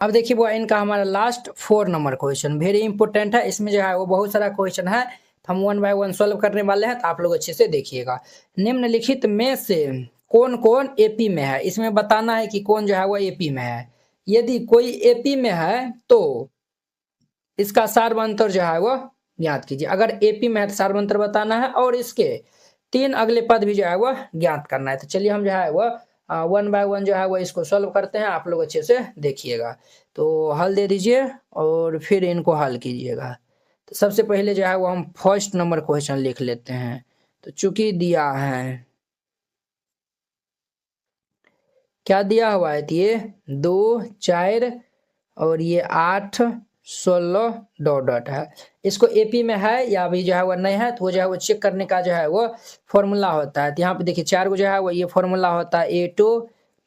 अब देखिए वो इनका हमारा last 4 number question very important है। इसमें जो है वो बहुत सारा क्वेश्चन है, तो हम 1 बाय 1 सॉल्व करने वाले हैं, तो आप लोग अच्छे से देखिएगा। निम्नलिखित में से कौन-कौन एपी में है? इसमें बताना है कि कौन जो है वो एपी में है। यदि कोई एपी में है तो इसका सार्वंतर जो है वो ज्ञात कीजिए। अगर एपी में है तो सार्वंतर बताना है और इसके 3 अगले पद भी जो है वो ज्ञात करना है। तो चलिए हम जो है वो 1 बाय 1 जो है वो इसको सॉल्व करते हैं, आप लोग अच्छे से देखिएगा। तो हल दे दीजिए और फिर इनको हल कीजिएगा। तो सबसे पहले जो है वो हम फर्स्ट नंबर क्वेश्चन लिख लेते हैं। तो चूंकि दिया है, क्या दिया हुआ है? तो ये 2 4 और ये 8 16 डॉट डॉट है। इसको एपी में है या अभी जो है वो नहीं है, तो वो जो है वो चेक करने का जो है वो फॉर्मूला होता है। तो यहाँ पे देखिए 4 को जो है वो ये फॉर्मूला होता है A2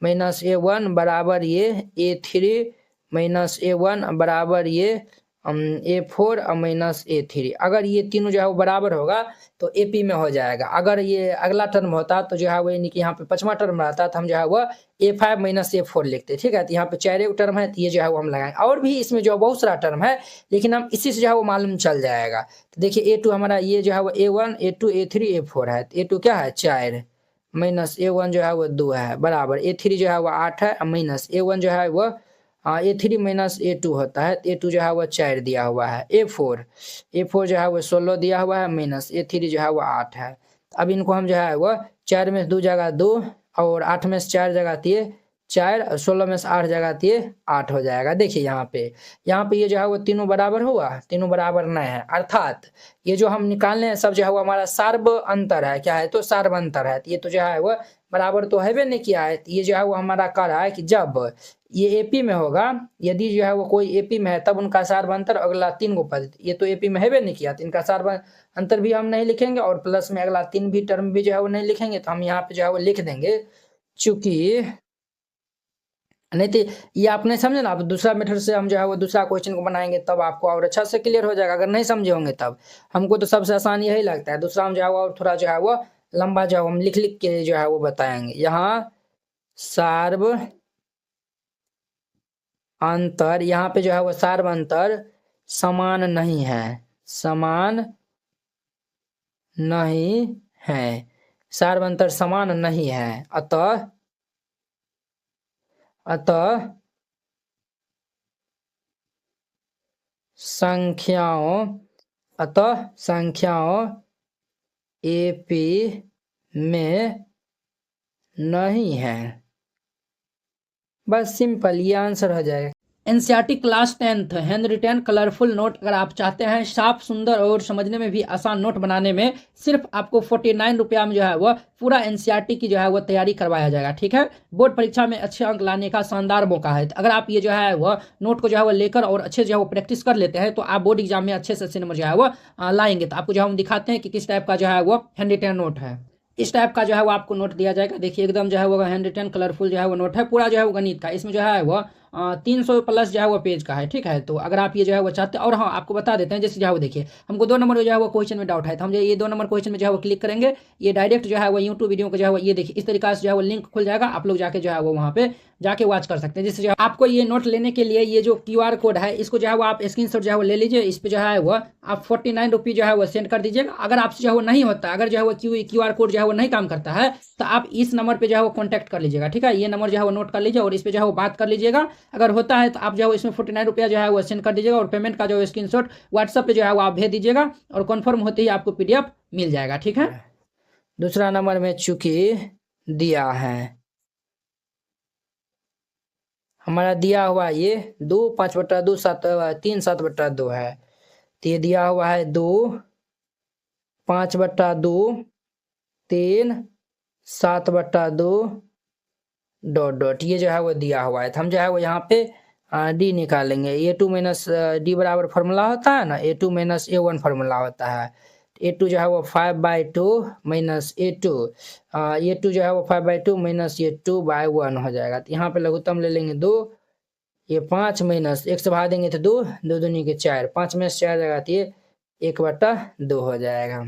माइनस A1 बराबर ये A3 माइनस A1 बराबर ये A4 माइनस A3। अगर ये तीनों जो है वो बराबर होगा तो एपी में हो जाएगा। अगर ये अगला टर्म होता तो जो है वो यानी कि यहाँ पे 5वां टर्म रहता तो हम जो है वो A5 माइनस A4 लिखते, ठीक है। तो यहाँ पे 4 टर्म है, तो ये जो है वो हम लगाएंगे। और भी इसमें जो बहुत सारा टर्म है, लेकिन हम इसी से जो है वो मालूम चल जाएगा। तो देखिए A2 हमारा ये जो है वो A1 A2 A3 A4 है। तो A2 क्या है? 4 माइनस A1 जो है वो 2 है बराबर A3 जो है वो 8 है माइनस A1 जो है वो A3 माइनस A2 होता है। A2 जो है वो 4 दिया हुआ है। A4 जो है वो 16 दिया हुआ है माइनस A3 जो है वो 8 है। अब इनको हम जो है वो 4 में से 2 जगह 2 और 8 में से 4 जगह दिए 4 और 16 में से 8 जगह दिए 8 हो जाएगा। देखिए यहाँ पे ये जो है वो तीनों बराबर हुआ, तीनों बराबर नहीं है, अर्थात ये जो हम निकालने हैं सब जो है वो हमारा सार्व अंतर है। क्या है? तो सार्व अंतर है। तो ये तो जो है वो बराबर तो है नहीं किया है। तो ये जो है वो हमारा कह रहा है कि जब ये एपी में होगा, यदि जो है वो कोई एपी में है तब उनका सार्वंतर अगला 3 को पद, ये तो एपी में है नहीं किया, तो इनका सार्वंतर भी हम नहीं लिखेंगे और प्लस में अगला 3 भी टर्म भी जो है वो नहीं लिखेंगे। तो हम यहाँ पे जो है वो लिख देंगे, चूंकि नहीं तो ये आप नहीं समझे ना, आप दूसरा मेथड से हम जो है वो दूसरा क्वेश्चन को बनाएंगे तब आपको और अच्छा से क्लियर हो जाएगा। अगर नहीं समझे होंगे तब, हमको तो सबसे आसान यही लगता है। दूसरा हम जो है वो और थोड़ा जो है वो लंबा जो है हम लिख लिख के जो है वो बताएंगे। यहाँ सार्व अंतर, यहाँ पे जो है वो सार्व अंतर समान नहीं है, समान नहीं है, सार्व अंतर समान नहीं है। अतः संख्याओं एपी में नहीं है। बस सिंपल ये आंसर हो जाएगा। NCERT class 10th hand retain colourful note अगर आप चाहते हैं साफ सुंदर और समझने में भी आसान नोट बनाने में, सिर्फ आपको 49 रुपया में जो है वो पूरा एनसीईआरटी की जो है वो तैयारी करवाया जाएगा, ठीक है। बोर्ड परीक्षा में अच्छे अंक लाने का शानदार मौका है। तो अगर आप ये जो है वो नोट को जो है वो लेकर और अच्छे जो है वो प्रैक्टिस कर लेते हैं तो आप बोर्ड एग्जाम में अच्छे से अच्छे नंबर जो है वो लाएंगे। तो आपको जो हम दिखाते हैं कि किस टाइप का जो है वो हैंड रिटेन नोट है। इस टाइप का जो है वो आपको नोट दिया जाएगा। देखिए एकदम जो है वो हैंड रिटेन कलरफुल जो है वो नोट है, पूरा जो है वो गणित का। इसमें जो है वो 300 प्लस जो है वो पेज का है, ठीक है। तो अगर आप ये जो है वो चाहते हैं, और हाँ आपको बता देते हैं, जैसे जो है वो देखिए हमको 2 नंबर जो है वो क्वेश्चन में डाउट है, तो हम जो ये 2 नंबर क्वेश्चन में जो है वो क्लिक करेंगे, ये डायरेक्ट जो है वो यूट्यूब वीडियो को जो है वो ये देखिए इस तरीके से जो है वो लिंक खुल जाएगा। आप लोग जाके जो है वो वहाँ पे जाके वॉच कर सकते हैं। जिससे जो है आपको ये नोट लेने के लिए ये जो QR कोड है इसको जो है वो आप स्क्रीनशॉट जो है वो ले लीजिए। इस पे जो है वो आप 49 रुपये जो है वो सेंड कर दीजिएगा। अगर आपसे जो है वो नहीं होता, अगर जो है वो QR कोड जो है वो नहीं काम करता है, तो आप इस नंबर पे जो है वो कॉन्टैक्ट कर लीजिएगा, ठीक है। ये नंबर जो है वो नोट कर लीजिए और इस पे जो है वो बात कर लीजिएगा। अगर होता है तो आप जो है इसमें 49 रुपया जो है वो सेंड कर दीजिएगा और पेमेंट का जो है स्क्रीनशॉट व्हाट्सएप पे जो है वो आप भेज दीजिएगा और कन्फर्म होते ही आपको PDF मिल जाएगा, ठीक है। दूसरा नंबर में चूंकि दिया है, हमारा दिया हुआ ये 2 5/2 3 7/2 है। तो ये दिया हुआ है 2 5/2 3 7/2 डॉट डॉट, ये जो है वो दिया हुआ है। तो हम जो है वो यहाँ पे डी निकालेंगे। A2 माइनस डी बराबर फॉर्मूला होता है ना, A2 माइनस A1 फॉर्मूला होता है। A2 जो है वो 5/2 माइनस A2, A2 जो है वो 5/2 माइनस ये 2/1 हो जाएगा। तो यहाँ पे लघुत्तम ले लेंगे 2, ये 5 माइनस 1 से भाग देंगे तो 2 2 दूनी के 4, 5 में से 4 जगह तो ये 1/2 हो जाएगा।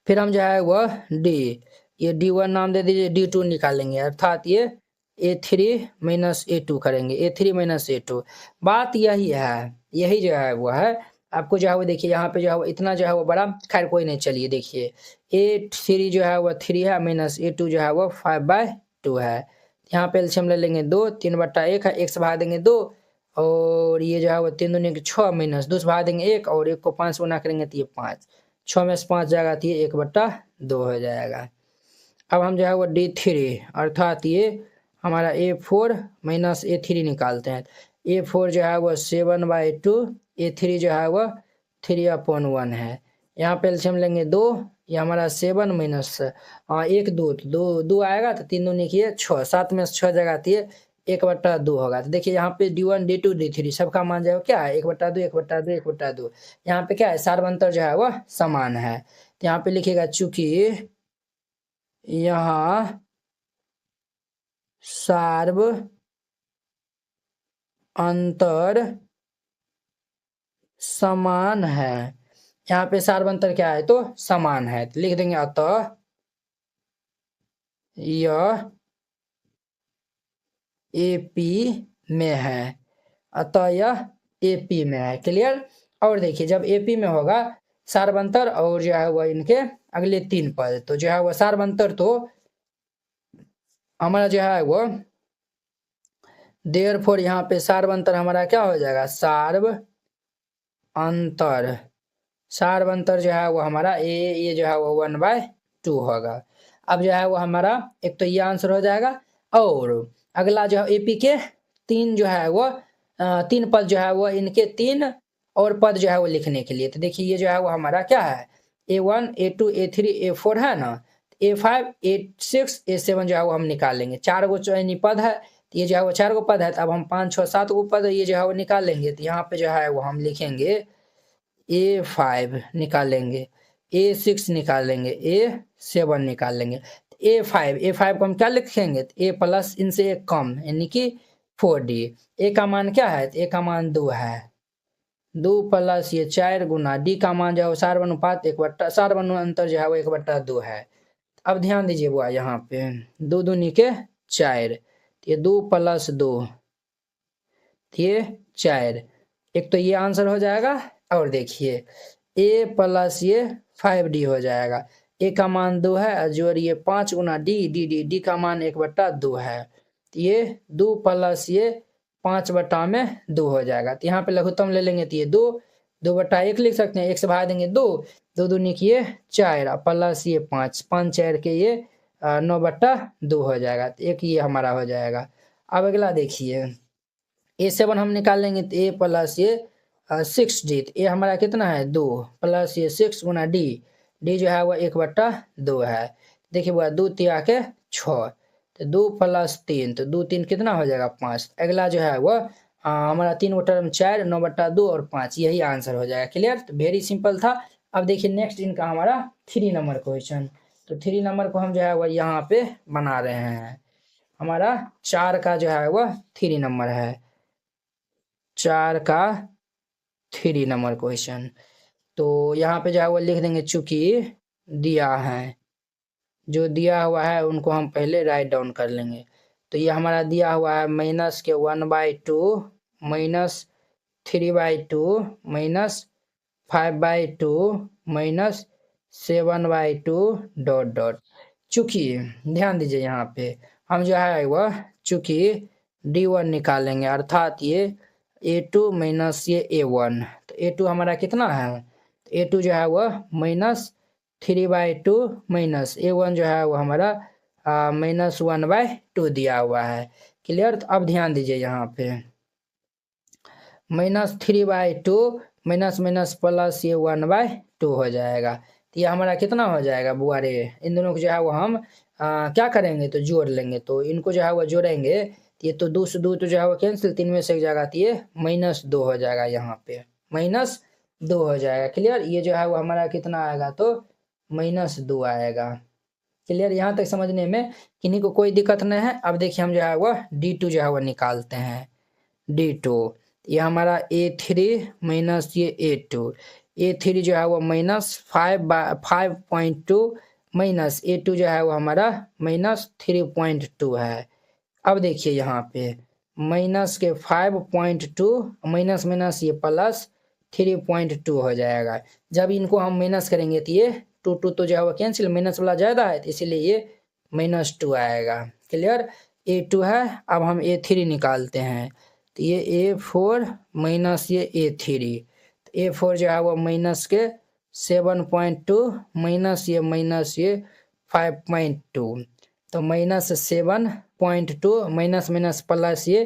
फिर हम जो है वो डी, ये D1 नाम दे दीजिए, D2 निकालेंगे, अर्थात ये A3 माइनस A2 करेंगे, A3 माइनस A2। बात यही है, यही जो है वो है। आपको जो है वो देखिए यहाँ पे जो है वो इतना जो है वो बड़ा, खैर कोई नहीं, चलिए देखिए A3 जो है वो 3 है माइनस A2 जो है वो 5/2 है। यहाँ पे एलसीएम ले लेंगे 2, 3/1 है, 1 से भाग देंगे 2 और ये जो है वो 3 दूनी 6 माइनस 2 से भाग देंगे 1 और 1 को 5 गुना करेंगे तो ये 5, 6 में से 5 जाएगा तो ये 1/2 हो जाएगा। अब हम जो है वो D3 अर्थात ये हमारा A4 माइनस A3 निकालते हैं। A4 जो है वो 7/2, A3 जो है वो 3/1 है। यहाँ पे एलसीएम लेंगे 2, ये हमारा 7 माइनस 1 2 तो 2 आएगा तो 3 दूनी किए 6, 7 में से 6 जगह दिए 1/2 होगा। तो देखिए यहाँ पे D1 D2 D3 सबका मान जो है क्या है 1/2 1/2 1/2। यहाँ पे क्या है सार्वंतर जो है वह समान है। तो यहाँ पे लिखिएगा चूंकि यहाँ सार्व अंतर समान है। यहाँ पे सार्वंतर क्या है तो समान है, तो लिख देंगे अतः यह एपी में है, अतः यह एपी में है। क्लियर। और देखिए जब एपी में होगा सार्वंतर और जो है वह इनके अगले 3 पद, तो जो है वह सार्वंतर तो हमारा जो है वो देयरफॉर यहाँ पे सार्वंतर हमारा क्या हो जाएगा सार्व अंतर, सार्वंतर जो है वो हमारा ये जो है वो 1/2 होगा। अब जो है वो हमारा एक तो ये आंसर हो जाएगा और अगला जो है एपी के 3 जो है वो 3 पद जो है वो इनके 3 और पद जो है वो लिखने के लिए, तो देखिए ये जो है वो हमारा क्या है A1 A2 A3 A4 है ना, A5 A6 A7 जो है वो हम निकाल लेंगे। 4 गो चयनी पद है, तो ये जो है वो 4 गो पद है, तो अब हम 5 6 7 गो पद ये जो है वो निकाल लेंगे। तो यहाँ पे जो है वो हम लिखेंगे A5 निकालेंगे, A6 निकालेंगे, A7 निकाल लेंगे। A5 को हम क्या लिखेंगे A प्लस इनसे एक कम यानी कि 4D। A का मान क्या है A का मान 2 है, 2 प्लस ये 4 गुना D का मान जो है सार्वनुपात 1/सार्वनुअंतर जो है वो 1/2 है। अब ध्यान दीजिए बुआ यहाँ पे 2 दूनी के 4, ये 2 प्लस 2 ये 4, एक तो ये आंसर हो जाएगा और देखिए A प्लस ये 5D हो जाएगा। A का मान 2 है जोड़ ये 5 गुना D का मान 1/2 है, तो ये 2 प्लस ये 5/2 हो जाएगा। तो यहाँ पे लघुत्तम ले लेंगे तो ये 2/1 लिख सकते हैं, 1 से भाग देंगे 2, 2 दूनी की ये 4 प्लस ये 5, 5 4 के ये 9/2 हो जाएगा, तो एक ये हमारा हो जाएगा। अब अगला देखिए A7 हम निकाल लेंगे तो A प्लस ये 6D, तो A हमारा कितना है 2 प्लस ये 6 गुना D जो है वह 1/2 है। देखिए वह 2 तिया के 6, तो 2 प्लस 3, तो 2 3 कितना हो जाएगा 5। अगला जो है वह हमारा 3 गो टर्म 4 9/2 और 5, यही आंसर हो जाएगा। क्लियर। तो वेरी सिंपल था। अब देखिए नेक्स्ट इनका हमारा 3 नंबर क्वेश्चन, तो 3 नंबर को हम जो है वह यहाँ पे बना रहे हैं। हमारा 4 का जो है वह 3 नंबर है, 4 का 3 नंबर क्वेश्चन। तो यहाँ पे जो है वो लिख देंगे चूंकि दिया है, जो दिया हुआ है उनको हम पहले राइट डाउन कर लेंगे। तो ये हमारा दिया हुआ है माइनस के 1/2 minus 3/2 minus 5/2 minus 7/2 dot dot. चूंकि ध्यान दीजिए यहाँ पे हम जो है वह चूंकि D1 निकालेंगे अर्थात ये A2 माइनस ये A1, तो A2 हमारा कितना है A2 जो है वह माइनस 3/2 माइनस A1 जो है वो हमारा माइनस 1/2 दिया हुआ है। क्लियर। तो अब ध्यान दीजिए यहाँ पे माइनस 3/2 माइनस माइनस प्लस ये 1/2 हो जाएगा, तो ये हमारा कितना हो जाएगा बुआ रे, इन दोनों को जो है वो हम क्या करेंगे तो जोड़ लेंगे। तो इनको जो है वो जोड़ेंगे तो ये तो 2 से 2 तो जो है वो कैंसिल, 3 में से एक जगह तो ये -2 हो जाएगा, यहाँ पे -2 हो जाएगा। क्लियर। ये जो है वो हमारा कितना आएगा तो -2 आएगा। क्लियर। यहाँ तक समझने में किन्हीं को कोई दिक्कत नहीं है। अब देखिए हम जो है वह D2 जो है वो निकालते हैं। D2 ये हमारा A3 माइनस ये A2, A3 जो है वो -5/5.2 माइनस A2 जो है वो हमारा -3.2 है। अब देखिए यहाँ पे माइनस के 5.2 माइनस माइनस ये प्लस 3.2 हो जाएगा। जब इनको हम माइनस करेंगे तो ये टू तो जो है वो कैंसिल, माइनस वाला ज़्यादा है तो इसीलिए ये -2 आएगा। क्लियर, A2 है। अब हम A3 निकालते हैं तो ये A4 माइनस ये A3, तो A4 जो है वो माइनस के 7.2 माइनस ये 5.2, तो -7.2 माइनस माइनस प्लस ये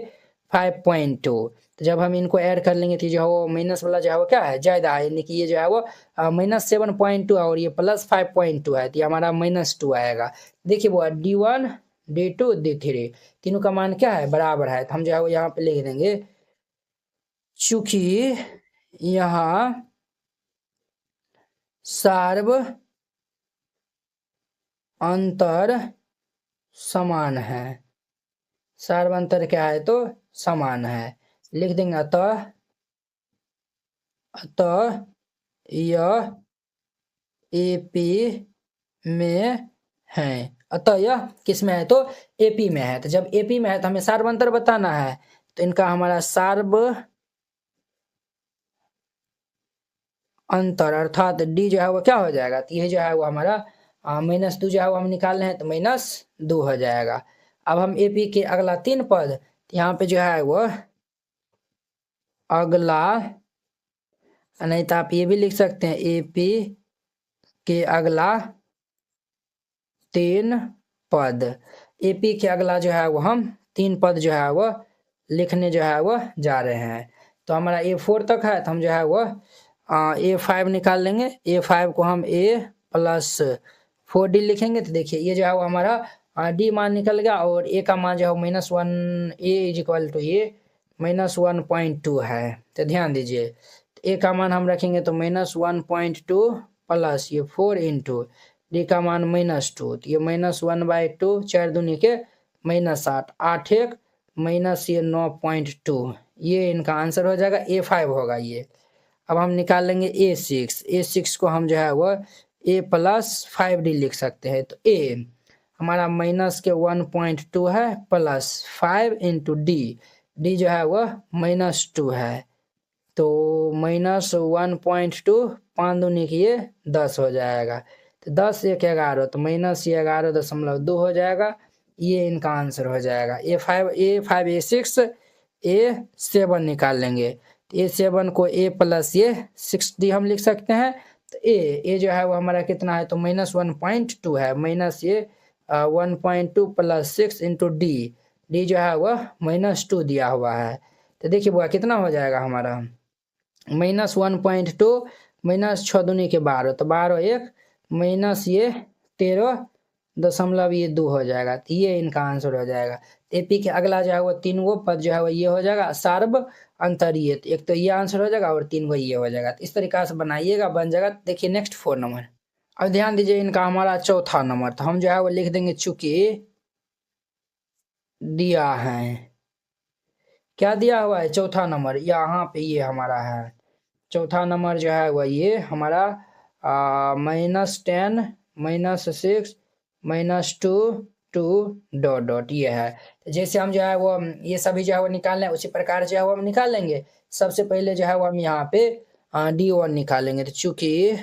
5.2। तो जब हम इनको ऐड कर लेंगे तो जो है वो माइनस वाला जो है वो क्या है ज़्यादा है, यानी कि ये जो है वो -7.2 और ये +5.2 है, तो ये हमारा -2 आएगा। देखिए वो D1 D2 D3 तीनों का मान क्या है बराबर है, तो हम जो है वो यहाँ पे लिख देंगे चूंकि यहाँ सार्व अंतर समान है, सार्व अंतर क्या है तो समान है, लिख देंगे अतः यह AP में है। अतः यह किस में है तो AP में है। तो जब AP में है तो हमें सार्व अंतर बताना है, तो इनका हमारा सार्व अंतर अर्थात D जो है वो क्या हो जाएगा, तो ये जो है वो हमारा -2 जो है वो हम निकाल रहे हैं तो -2 हो जाएगा। अब हम AP के अगला 3 पद, तो यहाँ पे जो है वो अगला, नहीं तो आप ये भी लिख सकते हैं AP के अगला 3 पद। AP के अगला जो है वो हम 3 पद जो है वो लिखने जो है वो जा रहे हैं। तो हमारा A4 तक है, तो हम जो है वो A5 निकाल लेंगे। A5 को हम A + 4D लिखेंगे, तो देखिए ये जो है वो हमारा D मान निकल गया और A का मान जो है -1, A = ये -1.2 है। तो ध्यान दीजिए A का मान हम रखेंगे तो -1.2 प्लस ये 4 इंटू D का मान -2, तो ये -1/2, 4 दूनी के -8, 8 1 माइनस ये 9.2, ये इनका आंसर हो जाएगा। A5 होगा ये। अब हम निकाल लेंगे A6 को हम जो है वो A + 5D लिख सकते हैं। तो A हमारा माइनस के 1.2 है प्लस 5 इंटू D जो है वो -2 है, तो -1.2 5 दूनी की ये 10 हो जाएगा, तो 10 1 11, तो -11.2 हो जाएगा। ये इनका आंसर हो जाएगा। A5 A6 A7 निकाल लेंगे, तो A7 को A + ये 6D हम लिख सकते हैं। तो A जो है वो हमारा कितना है तो -1.2 है, माइनस ये 1.2 + 6 इंटू D जो है वह -2 दिया हुआ है। तो देखिए वो कितना हो जाएगा हमारा -1.2 माइनस 6 दूनी के 12, तो 12 1 माइनस ये 13.2 हो जाएगा। तो ये इनका आंसर हो जाएगा। AP के अगला जो है वो 3 गो पद जो है वो ये हो जाएगा सार्व अंतरीय, तो एक तो ये आंसर हो जाएगा और 3 गो ये हो जाएगा। तो इस तरीका से बनाइएगा, बन जाएगा। देखिए नेक्स्ट 4 नंबर, अब ध्यान दीजिए इनका हमारा चौथा नंबर, तो हम जो है वो लिख देंगे चूंकि दिया है, क्या दिया हुआ है चौथा नंबर, यहाँ पे ये हमारा है चौथा नंबर जो है वह ये हमारा -10 -6 -2 2 ... ये है। तो जैसे हम जो है वो ये सभी जो है वो निकाल लें, उसी प्रकार जो है वो हम निकाल लेंगे। सबसे पहले जो है वो हम यहाँ पे D1 निकालेंगे, तो चूंकि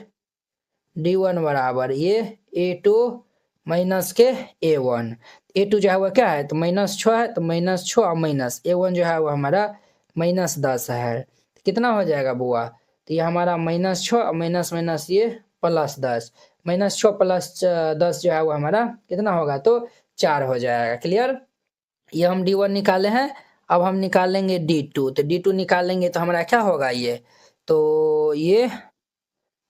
D1 बराबर ये A2 माइनस के A1, A2 जो है वो क्या है तो -6 है, तो -6 और माइनस A1 जो है वो हमारा -10 है। तो कितना हो जाएगा बुआ, तो ये हमारा -6 और माइनस माइनस ये +10, -6 + 10 जो है वो हमारा कितना होगा तो 4 हो जाएगा। क्लियर, ये हम D1 निकाले हैं। अब हम निकालेंगे D2, तो D2 निकालेंगे तो हमारा क्या होगा ये, तो ये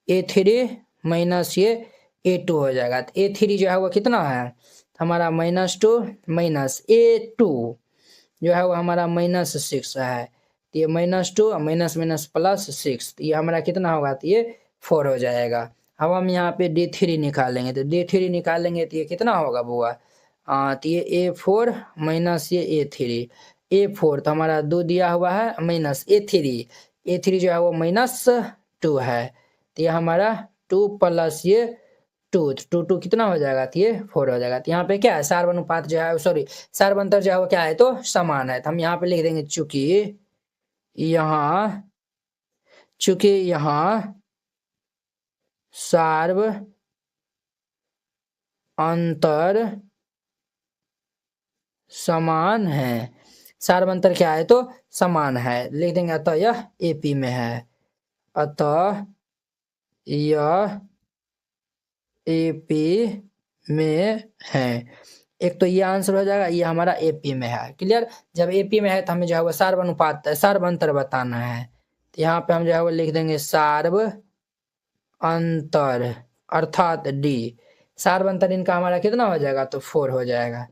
A3 माइनस ये A2 हो जाएगा। तो A3 जो है वो कितना है हमारा -2 माइनस A2 जो है वो हमारा -6 है, तो ये -2 और माइनस माइनस +6, तो ये हमारा कितना होगा तो ये 4 हो जाएगा। अब हम यहाँ पे D3 निकालेंगे, तो D3 निकालेंगे तो ये कितना होगा बुआ, तो ये A4 माइनस ये A4 तो हमारा 2 दिया हुआ है माइनस A3 जो है वो -2 है, तो ये हमारा 2 + ये टू टू कितना हो जाएगा, तो ये 4 हो जाएगा। तो यहाँ पे क्या है, सार्वनुपात जो है, सॉरी सार्वंतर जो है वो क्या है, तो समान है। तो हम यहाँ पे लिख देंगे चूंकि यहाँ सार्व अंतर समान है, सार्वंतर क्या है, तो समान है, लिख देंगे अतः यह एपी में है, अतः यह एपी में है। एक तो ये आंसर हो जाएगा, ये हमारा एपी में है। क्लियर, जब एपी में है तो हमें जो है वो सार्वनुपात सार्वंतर बताना है। तो यहाँ पे हम जो है वो लिख देंगे सार्व अंतर अर्थात डी, सार्वंतर इनका हमारा कितना हो जाएगा, तो 4 हो जाएगा।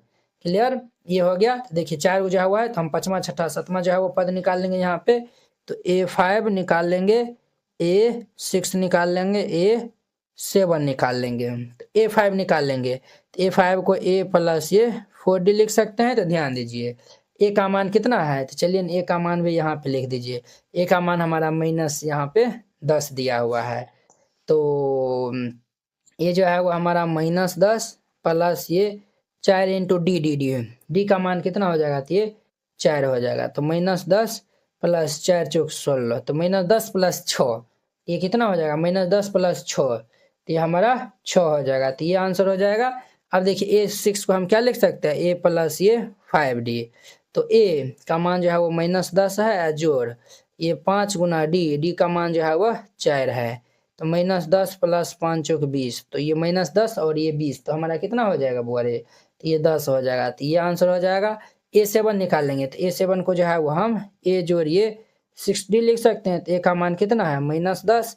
क्लियर, ये हो गया। तो देखिए 4 गुजा हुआ है, तो हम 5वां 6ठा 7वां जो है वो पद निकाल लेंगे यहाँ पे। तो A5 निकाल लेंगे, A6 निकाल लेंगे, A7 निकाल लेंगे। तो A5 निकाल लेंगे, तो A5 को A प्लस ये 4D लिख सकते हैं। तो ध्यान दीजिए A का मान कितना है, तो चलिए A का मान भी यहाँ पे लिख दीजिए। A का मान हमारा माइनस यहाँ पे 10 दिया हुआ है। तो ये जो है वो हमारा -10 प्लस ये 4 इंटू डी का मान कितना हो जाएगा, तो ये 4 हो जाएगा। तो -10 प्लस 4 चौक 16, तो -10 प्लस 6 ये कितना हो जाएगा, -10 प्लस 6, तो ये हमारा 6 हो जाएगा। तो ये आंसर हो जाएगा। अब देखिए A6 को हम क्या लिख सकते हैं, A प्लस ये 5D। तो A का मान जो है वो -10 है, जोड़ ये 5 गुना डी का मान जो है वह 4 है। तो -10 प्लस 5 चौक 20, तो ये -10 और ये 20, तो हमारा कितना हो जाएगा बुआरे, तो ये 10 हो जाएगा। तो ये आंसर हो जाएगा। A7 निकाल लेंगे, तो A7 को जो है वो हम A जोड़िए 6D लिख सकते हैं। तो A का मान कितना है, -10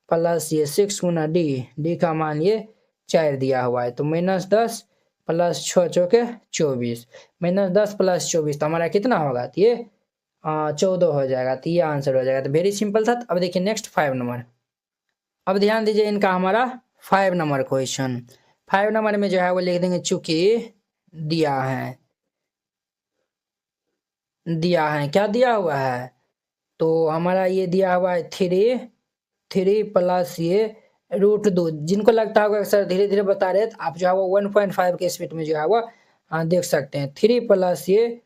प्लस ये 6 गुना डी का मान ये 4 दिया हुआ है। तो -10 प्लस 6 चौके 24, -10 प्लस 24, तो हमारा कितना होगा, तो ये 14 हो जाएगा। तो ये आंसर हो जाएगा। तो वेरी सिंपल था। अब देखिए नेक्स्ट 5 नंबर। अब ध्यान दीजिए इनका हमारा 5 नंबर क्वेश्चन। 5 नंबर में जो है वो लिख देंगे चूंकि दिया है क्या दिया हुआ है, तो हमारा ये दिया हुआ है 3 प्लस ये √2। जिनको लगता होगा सर धीरे धीरे बता रहे, तो आप जो है वो 1.5 के स्पीड में जो है वो देख सकते हैं। 3 प्लस ये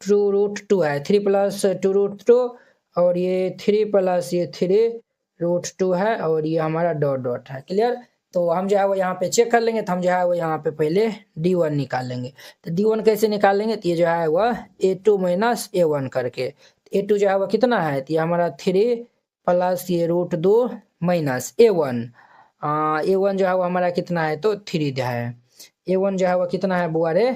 2√2 है, 3 प्लस 2√2, और ये 3 प्लस ये 3√2 है, और ये हमारा डॉट डॉट है। क्लियर, तो हम जो है वो यहाँ पे चेक कर लेंगे। तो हम जो है वो यहाँ पे पहले D1 निकाल लेंगे। तो D1 कैसे निकाल लेंगे, तो ये जो है वह A2 माइनस A1 करके। A2 जो है वो कितना है, तो ये हमारा 3 प्लस ये √2 माइनस A1, A1 जो है वो हमारा कितना है, तो 3 है। A1 जो है वो कितना है बुआरे,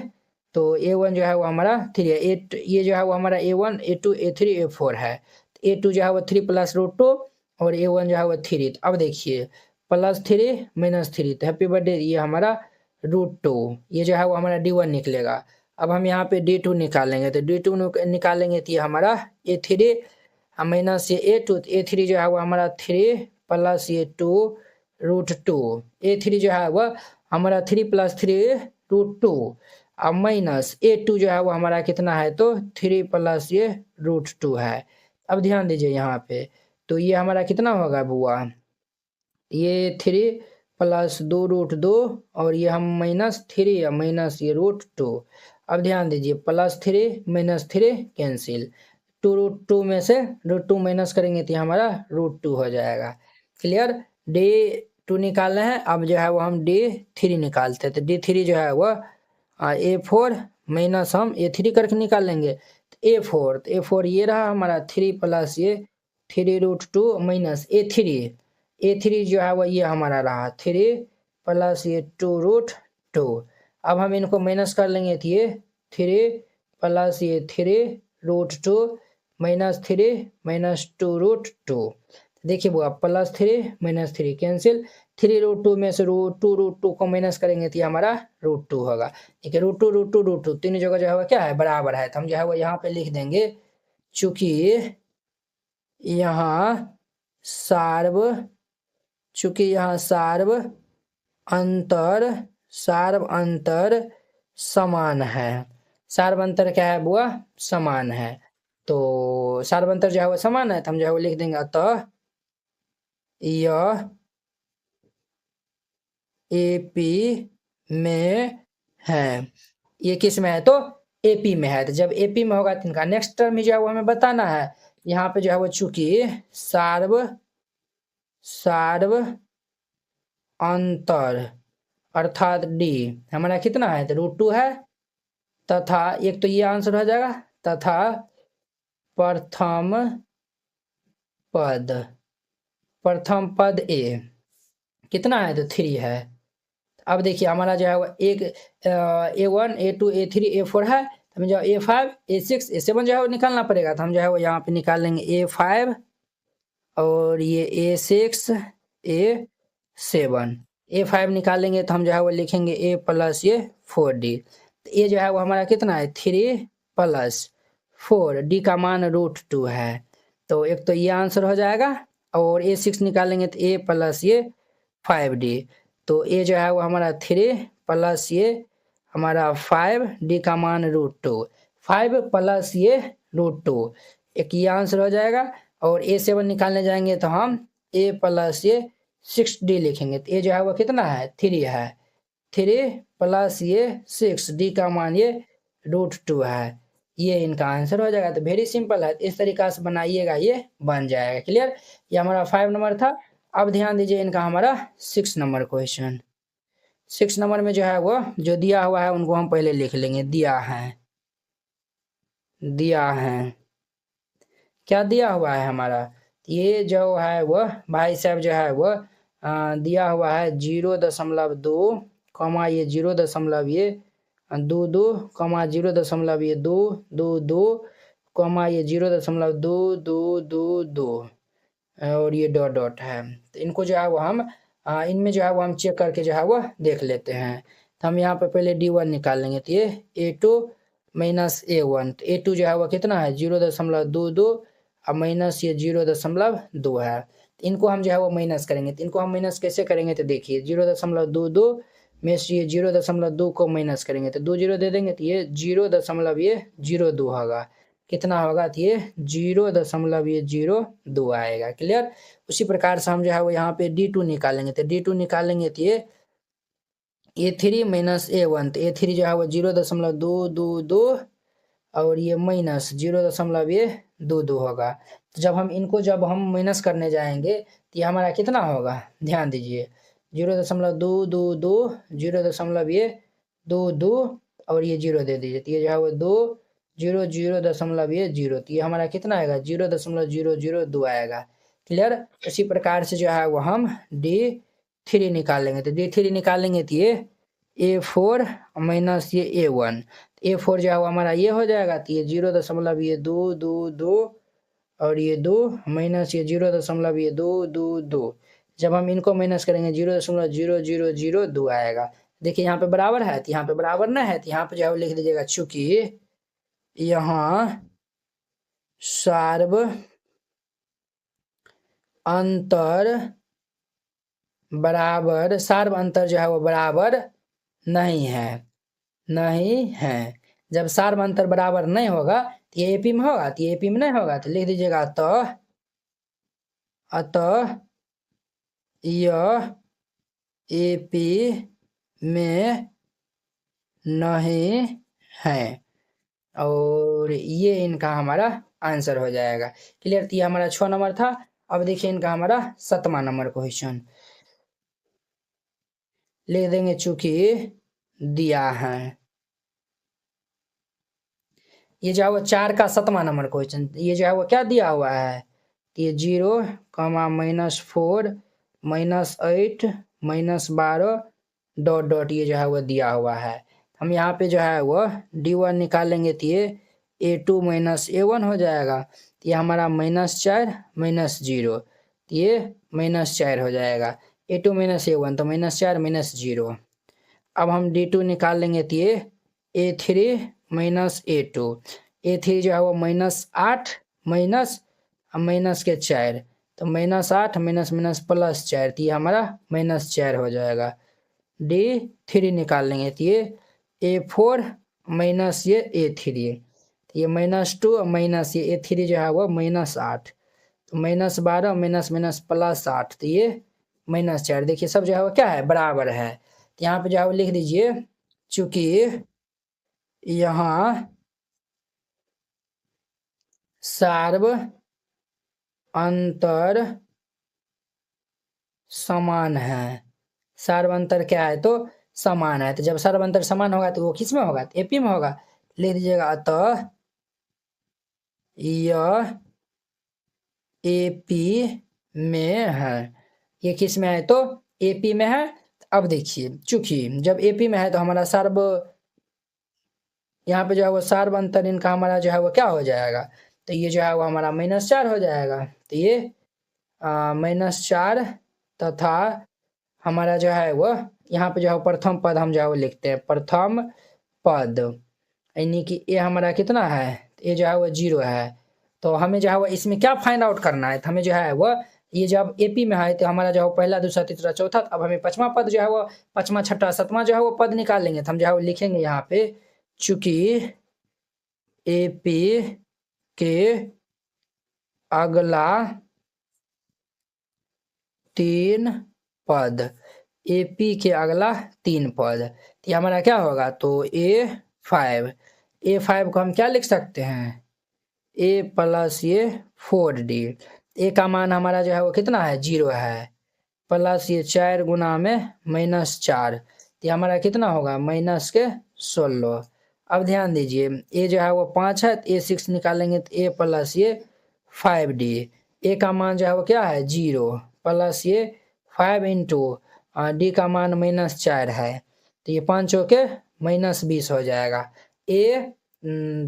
तो A1 जो है वो हमारा 3 है। ये जो है वो हमारा A1 A2 A3 A4 है। A2 जो है वो 3 प्लस √2, और A1 जो है वो 3। अब देखिए +3 -3, तो हैप्पी बर्थडे, ये हमारा √2, ये जो है वो हमारा D1 निकलेगा। अब हम यहाँ पे D2 निकालेंगे, तो D2 निकालेंगे तो ये हमारा A3 माइनस ये A2, तो A3 जो है वो हमारा 3 प्लस ये 2√2, A3 जो है वह हमारा 3 प्लस 3√2, अब माइनस A2 जो है वो हमारा कितना है, तो 3 प्लस ये √2 है। अब ध्यान दीजिए यहाँ पे, तो ये हमारा कितना होगा बुआ, ये 3 प्लस 2√2, और ये हम -3 या माइनस ये √2। अब ध्यान दीजिए +3 -3 कैंसिल, 2√2 में से √2 माइनस करेंगे तो ये हमारा √2 हो जाएगा। क्लियर, D2 निकालना है। अब जो है वो हम D3 निकालते हैं। तो D3 जो है वह A4 माइनस हम A3 करके निकाल लेंगे। तो A4 ये रहा हमारा 3 प्लस ये 3√2 माइनस A3 जो है वो ये हमारा रहा 3 प्लस ये 2√2। अब हम इनको माइनस कर लेंगे, तो ये 3 प्लस ये 3√2 -3 -2√2। देखिए वो +3 -3 कैंसिल, 3√2 में से 2√2 को माइनस करेंगे तो ये हमारा √2 होगा। ठीक है, √2 तीन जगह जो है क्या है, बराबर है। तो हम जो है वो यहाँ पे लिख देंगे चूंकि यहाँ सार्व अंतर समान है। सार्व अंतर क्या है बुआ, समान है। तो सार्व अंतर जो है वो समान है, तो हम जो है वो लिख देंगे अतः यह एपी में है। ये किस में है तो एपी में है। तो जब एपी में होगा तो इनका नेक्स्ट टर्म जो है वो हमें बताना है। यहाँ पे जो है वो चूंकि सार्व अंतर अर्थात डी हमारा कितना है तो √2 है, तथा एक तो ये आंसर हो जाएगा, तथा प्रथम पद ए कितना है तो 3 है। अब देखिए हमारा जो है वो एक A1 A2 A3 A4 है, तो हमें जो A5 A6 A7 जो है वो निकालना पड़ेगा। तो हम जो है वो यहाँ पे निकाल लेंगे A5 और ये A6 A7। A5 निकालेंगे तो हम जो है वो लिखेंगे A प्लस ये 4D। तो ये जो है वो हमारा कितना है 3 प्लस 4, D का मान √2 है। तो एक तो ये आंसर हो जाएगा, और A6 निकालेंगे तो A प्लस ये 5D। तो ये जो है वो हमारा 3 प्लस ये हमारा 5, D का मान √2, 5 प्लस ये √2, एक ये आंसर हो जाएगा। और A7 निकालने जाएंगे तो हम A प्लस ये 6D लिखेंगे। तो ये जो है वो कितना है 3 है, 3 प्लस ये 6, D का मान ये √2 है। ये इनका आंसर हो जाएगा। तो वेरी सिंपल है, इस तरीका से बनाइएगा ये बन जाएगा। क्लियर, ये हमारा 5 नंबर था। अब ध्यान दीजिए इनका हमारा 6 नंबर क्वेश्चन। 6 नंबर में जो है वो जो दिया हुआ है उनको हम पहले लिख लेंगे। दिया है क्या दिया हुआ है हमारा, ये जो है वो भाई साहब जो है वो दिया हुआ है 0.2 कमा ये 0. ये 2 कमा 0.2 कमा ये 0.2 और ये डॉट है। तो इनको जो है वो हम इनमें जो है वो हम चेक करके जो है वो देख लेते हैं। तो हम यहाँ पे पहले D1 निकाल लेंगे। तो ये A2 माइनस A1, तो A2 जो है वो कितना है 0.22 और माइनस ये 0.2 है। तो इनको हम जो है वो माइनस करेंगे। तो इनको हम माइनस कैसे करेंगे तो देखिए 0.22 में से ये 0.2 को माइनस करेंगे तो 2 0 दे देंगे, तो ये 0.02 होगा। कितना होगा तो ये 0.02 आएगा। क्लियर, उसी प्रकार से हम जो है वो यहाँ पे D2 निकालेंगे। तो D2 निकालेंगे तो ये A3 माइनस A1, तो A3 जो है वो 0.222 और ये माइनस 0.22 होगा। तो जब हम माइनस करने जाएंगे तो ये हमारा कितना होगा, ध्यान दीजिए 0.222 0.22 और ये 0 दे दीजिए। तो ये जो है वो 0.0 तो ये हमारा कितना आएगा 0.002 आएगा। क्लियर, इसी प्रकार से जो है वो हम D3 निकालेंगे। तो D3 निकालेंगे तो ये A4 माइनस ये A1, A4 जो है वो हमारा ये हो जाएगा। तो ये 0.222 और ये 2 माइनस ये 0.222। जब हम इनको माइनस करेंगे 0.0002 आएगा। देखिए यहाँ पे बराबर है, तो यहाँ पे बराबर ना है, तो यहाँ पे जो है लिख दीजिएगा चूंकि यहाँ सार्व अंतर जो है वो बराबर नहीं है। जब सार्व अंतर बराबर नहीं होगा तो ये एपी में होगा, तो ये एपी में नहीं होगा। तो लिख दीजिएगा अतः यह एपी में नहीं है, और ये इनका हमारा आंसर हो जाएगा। क्लियर, तो ये हमारा 6 नंबर था। अब देखिए इनका हमारा 7वां नंबर क्वेश्चन लिख देंगे चूंकि दिया है। ये जो है वो 4 का 7वां नंबर क्वेश्चन, ये जो है वो क्या दिया हुआ है, ये 0 -4 -8 -12 डॉट ये जो है वो दिया हुआ है। हम यहाँ पे जो है वो D1 निकालेंगे तो ये A2 माइनस A1 हो जाएगा। तो ये हमारा -4 -0, तो ये -4 हो जाएगा। A2 माइनस A1 तो -4 -0। अब हम D2 निकाल लेंगे तो ये A3 माइनस A2, A3 जो है वो -8 माइनस के 4, तो -8 माइनस +4, तो ये हमारा -4 हो जाएगा। D3 निकाल लेंगे तो ये A4 माइनस ये A3, तो ये -2 माइनस ये A3 जो है वो -8, तो -12 माइनस +8, तो ये -4। देखिए सब जो है वो क्या है, बराबर है। तो यहाँ पे जो है वो लिख दीजिए, चूंकि यहाँ सार्व अंतर समान है। सार्व अंतर क्या है, तो समान है। तो जब सार्व अंतर समान होगा तो वो किस में होगा, एपी में होगा। लिख दीजिएगा, अतः यह एपी में है। ये किस में है, तो एपी में है। अब देखिए, चूंकि जब एपी में है तो हमारा सार्व, यहाँ पे जो है वो सार्व अंतर इनका हमारा जो है वो क्या हो जाएगा, तो ये जो है वो हमारा -4 हो जाएगा। तो ये -4 तथा हमारा जो है वो यहाँ पे जो है प्रथम पद हम जो है वो लिखते हैं, प्रथम पद, यानी कि ये हमारा कितना है, ये जो है वो 0 है। तो हमें जो है वो इसमें क्या फाइंड आउट करना है, तो हमें जो है वो ये जब एपी में है तो हमारा जो है पहला दूसरा तीसरा चौथा, अब हमें पांचवा पद जो है वो पांचवा छठा सातवां जो है वो पद निकालेंगे। तो हम जो है वो लिखेंगे यहाँ पे, चूंकि एपी के अगला 3 पद, एपी के अगला 3 पद, तो ये हमारा क्या होगा, तो A5 को हम क्या लिख सकते हैं, A प्लस ये 4D। ए का मान हमारा जो है वो कितना है, 0 है, प्लस ये 4 गुना में -4, तो हमारा कितना होगा, -16। अब ध्यान दीजिए, ए जो है वो 5 है, तो A6 निकालेंगे तो A प्लस ये 5D। ए का मान जो है वो क्या है, 0, प्लस ये 5 इंटू डी का मान -4 है, तो ये 5 के -20 हो जाएगा। ए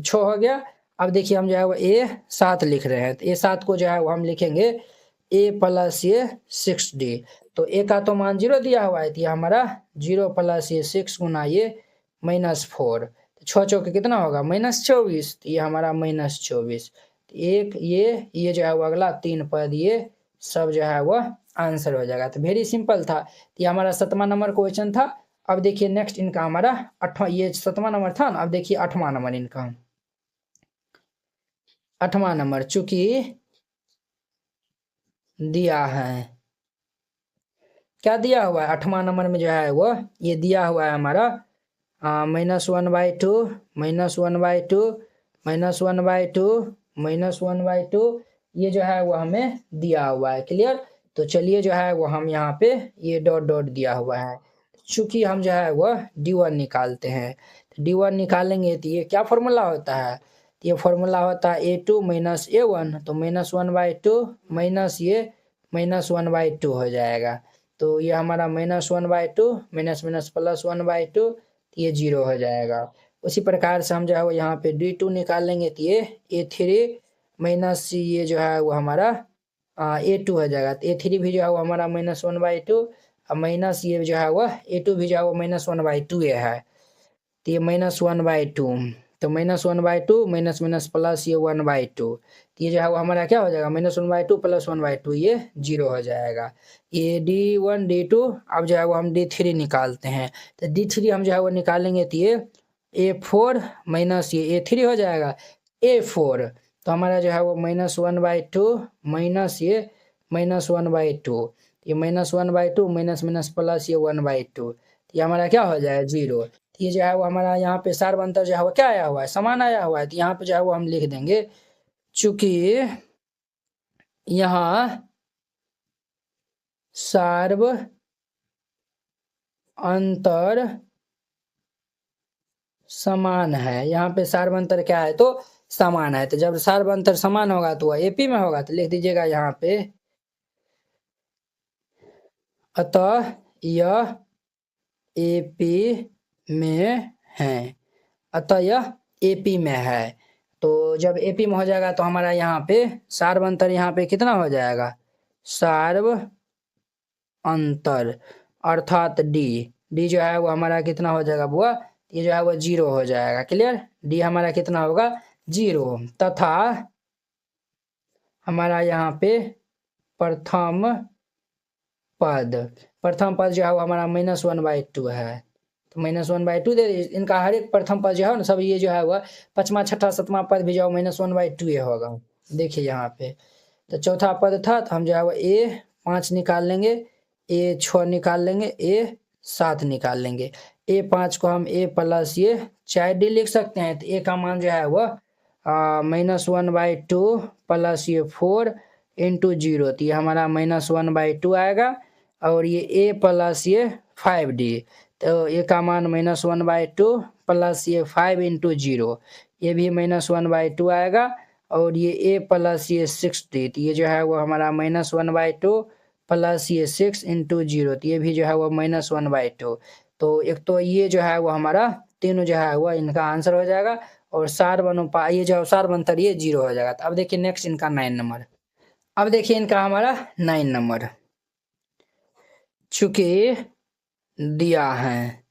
6 हो गया। अब देखिए हम जो है वो A7 लिख रहे हैं, तो A7 को जो है वो हम लिखेंगे A प्लस ये 6D। तो ए का तो मान 0 दिया हुआ है, तो ये हमारा 0 प्लस ये 6 गुना ये -4, तो 6 चौके कितना होगा, -24, तो ये हमारा -24। एक ये जो है वो अगला 3 पद, ये सब जो है वो आंसर हो जाएगा। तो वेरी सिंपल था। तो ये हमारा 7वां नंबर क्वेश्चन था। अब देखिए नेक्स्ट इनका हमारा 8वां, ये 7वां नंबर था ना, अब देखिए 8वां नंबर इनका। 8वां नंबर चूंकि दिया है, क्या दिया हुआ है 8वां नंबर में जो है वो ये दिया हुआ है हमारा -1/2 -1/2 -1/2 -1/2, ये जो है वो हमें दिया हुआ है। क्लियर। तो चलिए जो है वो हम यहाँ पे ये डॉट डॉट दिया हुआ है, चूंकि हम जो है वो D1 निकालते हैं, तो D1 निकालेंगे तो ये क्या फॉर्मूला होता है, तो ये फॉर्मूला होता है A2 - A1, तो -1/2 माइनस ये -1/2 हो जाएगा। तो ये हमारा -1/2 माइनस +1/2, ये 0 हो जाएगा। उसी प्रकार से हम जो है वो यहाँ पे D2 निकालेंगे तो ये A3 माइनस ये जो है वो हमारा A2 हो जाएगा। तो A3 भी जो है वो हमारा -1/2, और माइनस ये जो है वो A2 भी जो है वो -1/2 है, तो ये -1/2, तो -1/2 माइनस माइनस प्लस ये 1/2, तो ये जो है वो हमारा क्या हो जाएगा, -1/2 + 1/2, ये 0 हो जाएगा। ये D1 D2, अब जो है वो हम D3 निकालते हैं, तो D3 हम जो है वो निकालेंगे तो ये A4 माइनस ये A3 हो जाएगा। A4 तो हमारा जो है वो -1/2 माइनस ये -1/2, ये -1/2 माइनस माइनस प्लस ये 1/2, ये हमारा क्या हो जाएगा, 0। ये जो है वो हमारा यहाँ पे सार्व अंतर जो है वो क्या आया हुआ है, समान आया हुआ है। तो यहाँ पे जो है वो हम लिख देंगे, चूंकि यहाँ सार्व अंतर समान है, यहाँ पे सार्व अंतर क्या है, तो समान है। तो जब सार्व अंतर समान होगा तो वह एपी में होगा, तो लिख दीजिएगा यहाँ पे, अतः यह एपी में है, अतः यह एपी में है। तो जब एपी में हो जाएगा तो हमारा यहाँ पे सार्व अंतर यहाँ पे कितना हो जाएगा, सार्व अंतर अर्थात डी जो है वो हमारा कितना हो जाएगा बुआ, ये जो है वो 0 हो जाएगा। क्लियर। डी हमारा कितना होगा, 0, तथा हमारा यहाँ पे प्रथम पद जो है वो हमारा -1/2 है, तो -1/2 दे दीजिए। इनका हर एक प्रथम पद जो है ना सब, ये जो है वह पांचवा छठा सातवां पद भी जो -1/2 होगा। देखिए यहाँ पे, तो चौथा पद था तो हम जो है वो A5 निकाल लेंगे, ए 6 निकाल लेंगे, ए 7 निकाल लेंगे। ए 5 को हम ए प्लस ये 4d लिख सकते हैं। तो ए का मान जो है वह -1/2 प्लस ये 4 इंटू 0, तो ये हमारा -1/2 आएगा। और ये ए प्लस ये 5d, तो ए का मान -1/2 प्लस ये 5 इंटू 0, ये भी -1/2 आएगा। और ये ए प्लस ये 6d, तो ये जो है वो हमारा -1/2 प्लस ये 6 इंटू 0, तो ये भी जो है वो -1/2। तो एक तो ये जो है वो हमारा तीनों जो है वो इनका आंसर हो जाएगा। और ये जो सारबंतर ये 0 हो जाएगा। तो अब देखिए नेक्स्ट इनका 9 नंबर। अब देखिए इनका हमारा 9 नंबर, चूंकि दिया है,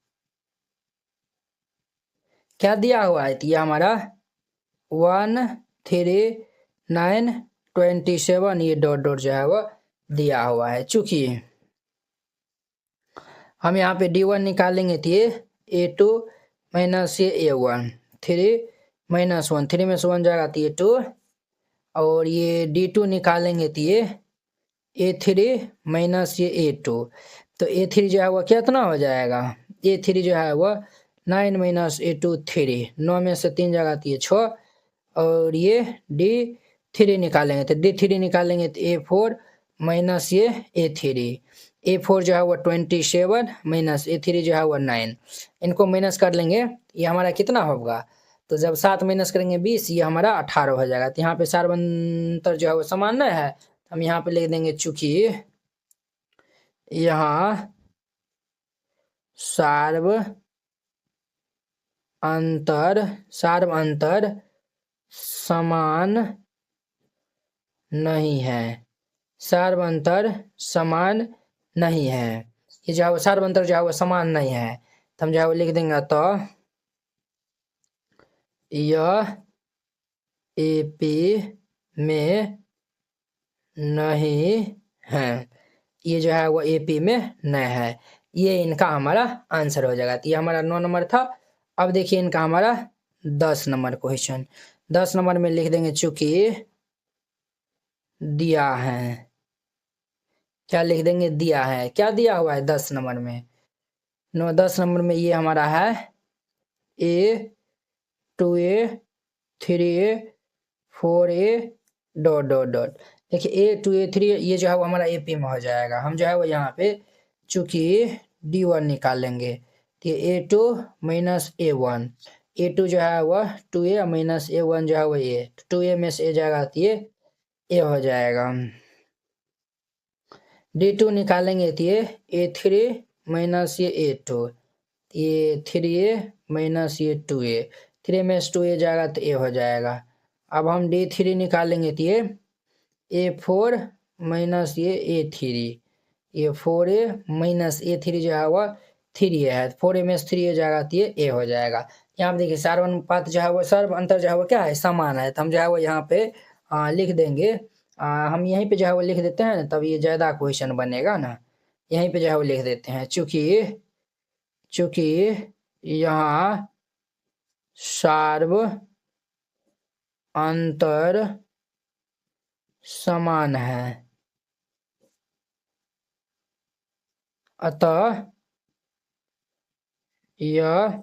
क्या दिया हुआ है, तो ये हमारा 1 3 9 27 ये डॉट डॉट जो है वो दिया हुआ है। चूंकि हम यहाँ पे d1 निकालेंगे तो ये a2 माइनस ये a1, 3 -1, 3 में से 1 जाएगा तो ये 2। और ये d2 निकालेंगे तो ये a3 माइनस ये a2, तो a3 जो है वह कितना हो जाएगा, a3 जो है वह 9 माइनस a2 3, 9 में से 3 जाएगा तो ये 6। और ये d3 निकालेंगे तो d3 निकालेंगे तो a4 माइनस ये a3, a4 जो है वो 27 माइनस a3 जो है वो 9, इनको माइनस कर लेंगे, ये हमारा कितना होगा, तो जब 7 माइनस करेंगे 20, ये हमारा 18 हो जाएगा। तो यहाँ पे सारबंतर जो है वो समान नहीं है, हम यहाँ पे लिख देंगे चूंकि यहाँ सार्व अंतर समान नहीं है, सार्व अंतर समान नहीं है, ये जो है सार्व अंतर जो है वो समान नहीं है, तो हम जो है वो लिख देंगे तो यह एपी में नहीं है, ये जो है वो एपी में नहीं है, ये इनका हमारा आंसर हो जाएगा। तो ये हमारा 9 नंबर था। अब देखिए इनका हमारा 10 नंबर क्वेश्चन, 10 नंबर में लिख देंगे चूंकि दिया है, क्या लिख देंगे, दिया है, क्या दिया हुआ है 10 नंबर में, 10 नंबर में ये हमारा है a 2a 3a 4a dot dot dot. देखिए a 2a 3 ये जो है वो हमारा एपी में हो जाएगा। हम जो है वो यहाँ पे चूंकि d1 निकालेंगे तो ये a2 माइनस a1, a2 जो है वह 2a माइनस a1 जो है वो a, 2a में से a जाएगा तो ये a हो जाएगा। d2 निकालेंगे तो ये a3 माइनस ये a2, ये 3a माइनस ये 2a, 3 में से 2a जाएगा तो a हो जाएगा। अब हम d3 निकालेंगे तो ये a4 माइनस ये a3, ये 4a माइनस a3 जो है वह 3a है, 4a में से 3a जाएगा तो ये a हो जाएगा। यहाँ पे देखिए सार्वनुपात जो है वो सर्व अंतर जो है वो क्या है, समान है, तो हम जो है वो यहाँ पे लिख देंगे, हम यहीं पे जो है वो लिख देते हैं ना, तब ये ज़्यादा क्वेश्चन बनेगा ना, यहीं पे जो है वो लिख देते हैं चूंकि यहाँ सार्व अंतर समान है, अतः यह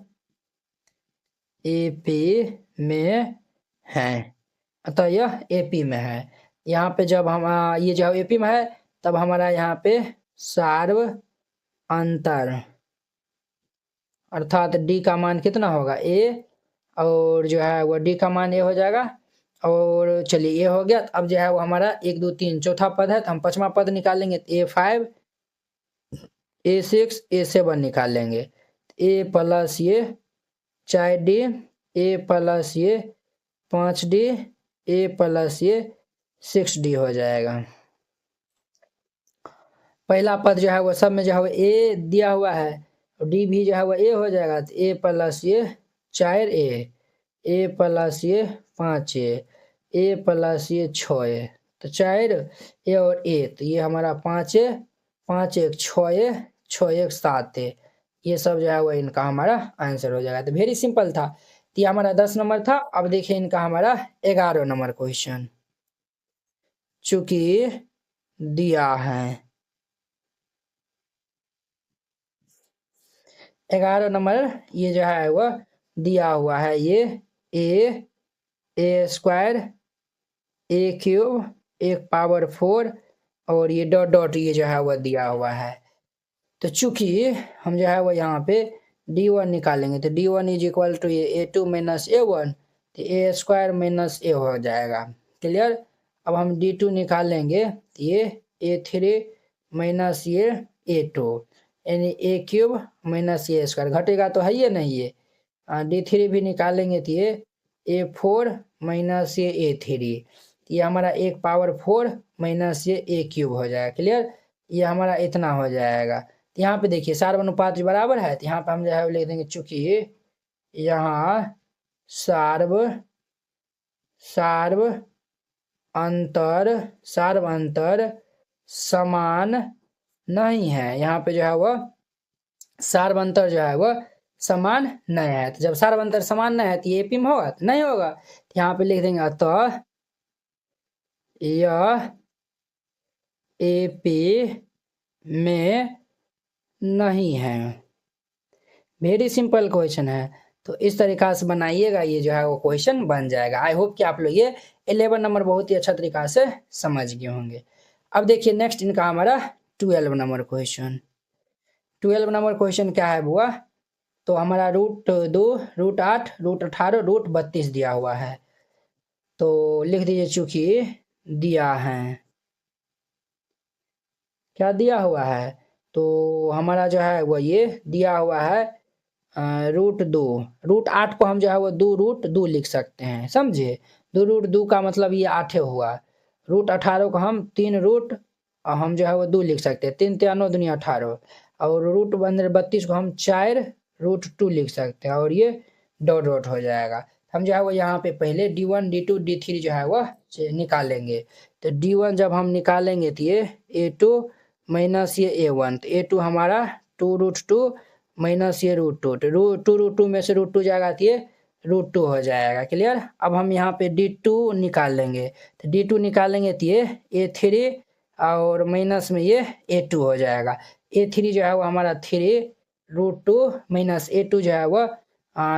एपी में है, अतः यह एपी में है। यहाँ पे जब हम ये जब एपी में है तब हमारा यहाँ पे सार्व अंतर अर्थात डी का मान कितना होगा ए, और जो है वो डी का मान ए हो जाएगा। और चलिए ये हो गया। अब जो है वो हमारा 1 2 3 चौथा पद है, तो हम 5वां पद निकालेंगे तो a5 a6 a7 निकालेंगे, a प्लस ये 4d a प्लस ये 5d a प्लस ये 6d हो जाएगा। पहला पद जो है वो सब में जो है वो a दिया हुआ है और d भी जो है वो a हो जाएगा, तो a प्लस ये 4a a प्लस ये 5a a प्लस ये 6a, तो 4a और a, तो ये हमारा 5a 5 1 6a 6 1 7a, ये सब जो है वो इनका हमारा आंसर हो जाएगा। तो वेरी सिंपल था। तो ये हमारा 10 नंबर था। अब देखिए इनका हमारा 11 नंबर क्वेश्चन, चूंकि दिया है 11 नंबर ये जो है वह दिया हुआ है, ये ए स्क्वायर ए क्यूब 1/4 और ये डॉट डॉट ये जो है वह दिया हुआ है। तो चूंकि हम जो है वो यहाँ पे d1 निकालेंगे तो d1 इज इक्वल टू ये a2 माइनस a1 तो a स्क्वायर माइनस a हो जाएगा। क्लियर। अब हम d2 निकालेंगे तो ये a3 माइनस ये a2 यानी a cube minus a square, घटेगा तो है ये नहीं, ये d3 भी निकालेंगे तो ये a4 माइनस ये a3, ये हमारा 1/4 माइनस ये a क्यूब हो जाएगा। क्लियर। ये हमारा इतना हो जाएगा। तो यहाँ पे देखिए सार्व अनुपात बराबर है, तो यहाँ पे हम जो है लिख देंगे चूंकि यहाँ सार्व अंतर समान नहीं है, यहाँ पे जो है वह सार्व अंतर जो है वह समान नहीं है। तो जब सार्व अंतर समान नहीं है तो ये एपी में होगा? तो नहीं होगा। तो यहाँ पे लिख देंगे अतः यह एपी में नहीं है। वेरी सिंपल क्वेश्चन है, तो इस तरीका से बनाइएगा, ये जो है वो क्वेश्चन बन जाएगा। आई होप कि आप लोग ये 11 नंबर बहुत ही अच्छा तरीका से समझ गए होंगे। अब देखिए नेक्स्ट इनका हमारा 12 नंबर क्वेश्चन। 12 नंबर क्वेश्चन क्या है बुआ? तो हमारा √2 √8 √18 √32 दिया हुआ है। तो लिख दीजिए चूंकि दिया है, क्या दिया हुआ है? तो हमारा जो है वो ये दिया हुआ है √2, √8 को हम जो है वो 2√2 लिख सकते हैं, समझे। 2√2 का मतलब ये 8 हुआ। √18 को हम 3 हम जो है वो 2 लिख सकते हैं, 3 3 दूनी 18 और √32 को हम 4√2 लिख सकते हैं और ये डॉट डॉट हो जाएगा। हम जो है वो यहाँ पे पहले d1 d2 d3 जो है वह निकालेंगे। तो d1 जब हम निकालेंगे तो ये a2 माइनस ये a1, तो a2 हमारा 2√2 माइनस ये √2, तो 2√2 में से √2 जाएगा तो ये √2 हो जाएगा। क्लियर। अब हम यहाँ पे d2 निकाल लेंगे, तो d2 निकालेंगे तो ये a3 और माइनस में ये a2 हो जाएगा। a3 जो है वो हमारा 3√2 माइनस a2 जो है वो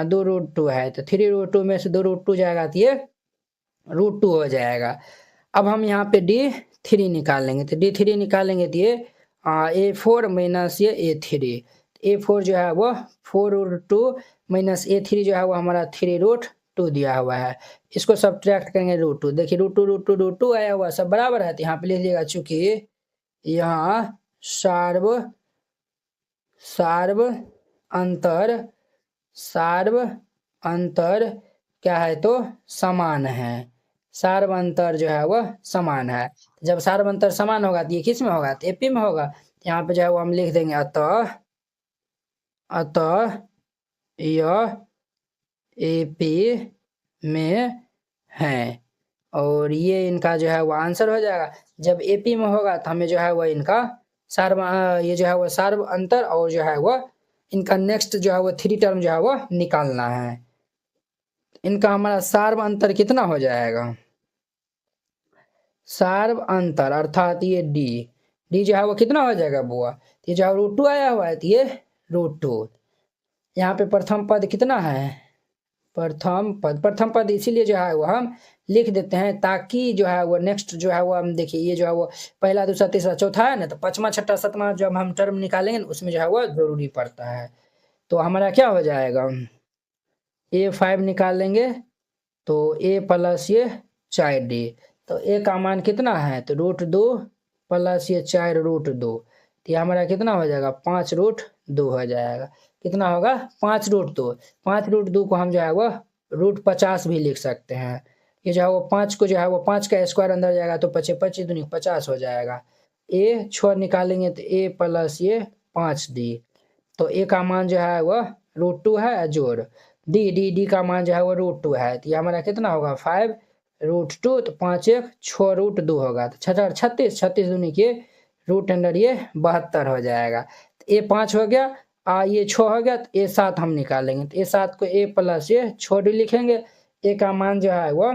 2√2 है, तो 3√2 में से 2√2 जाएगा तो ये √2 हो जाएगा। अब हम यहाँ पे d3 निकालेंगे, तो d3 निकालेंगे तो ये a4 माइनस ये a3, a4 जो है वो 4√2 माइनस a3 जो है वो हमारा 3√2 दिया हुआ है। इसको सब्ट्रैक्ट करेंगे √2, देखिए √2 आया हुआ सब बराबर है, तो यहाँ पे लिख लीजिएगा चूंकि यहाँ सार्व अंतर क्या है? तो समान है। सार्व अंतर जो है वह समान है। जब सार्व अंतर समान होगा तो ये किस में होगा? तो एपी में होगा। यहाँ पे जो है वो हम लिख देंगे अतः यह एपी में है, और ये इनका जो है वो आंसर हो जाएगा। जब एपी में होगा तो हमें जो है वो इनका ये जो है वो सार्व अंतर और जो है वो इनका नेक्स्ट जो है वो 3 टर्म जो है वो निकालना है। इनका हमारा सार्व अंतर कितना हो जाएगा? सार्व अंतर अर्थात ये डी जो है वो कितना हो जाएगा बुआ? ये जो है √2 आया हुआ है, तो ये √2। यहाँ पे प्रथम पद कितना है? प्रथम पद इसीलिए जो है वो हम लिख देते हैं ताकि जो है वो नेक्स्ट जो है वो हम देखिए ये जो है वो पहला दूसरा तीसरा चौथा है ना, तो पांचवा छठा सातवां जब हम टर्म निकालेंगे उसमें जो है वो जरूरी पड़ता है। तो हमारा क्या हो जाएगा? a5 निकालेंगे तो a प्लस ये 4d, तो a का मान कितना है? तो √2 प्लस ये 4√2, तो ये हमारा कितना हो जाएगा? 5√2 हो जाएगा। कितना होगा? 5√2। 5√2 को हम जो है वो √50 भी लिख सकते हैं। ये जो है वो 5 को जो है वो 5 का स्क्वायर अंदर जाएगा तो 5 25 दूनी 50 हो जाएगा। a छोड़ निकालेंगे तो a प्लस ये 5d, तो a का मान जो है वो √2 है, जोड़ डी का मान जो है वो √2 है, तो ये हमारा कितना होगा? 5√2, तो 5 1 6√2 होगा, तो 36 36 दूनी के रूट अंडर ये 72 हो जाएगा। तो a 5 हो गया, ये 6 हो गया, तो a7 हम निकालेंगे, तो a7 को a प्लस ये 6d लिखेंगे। a का मान जो है वो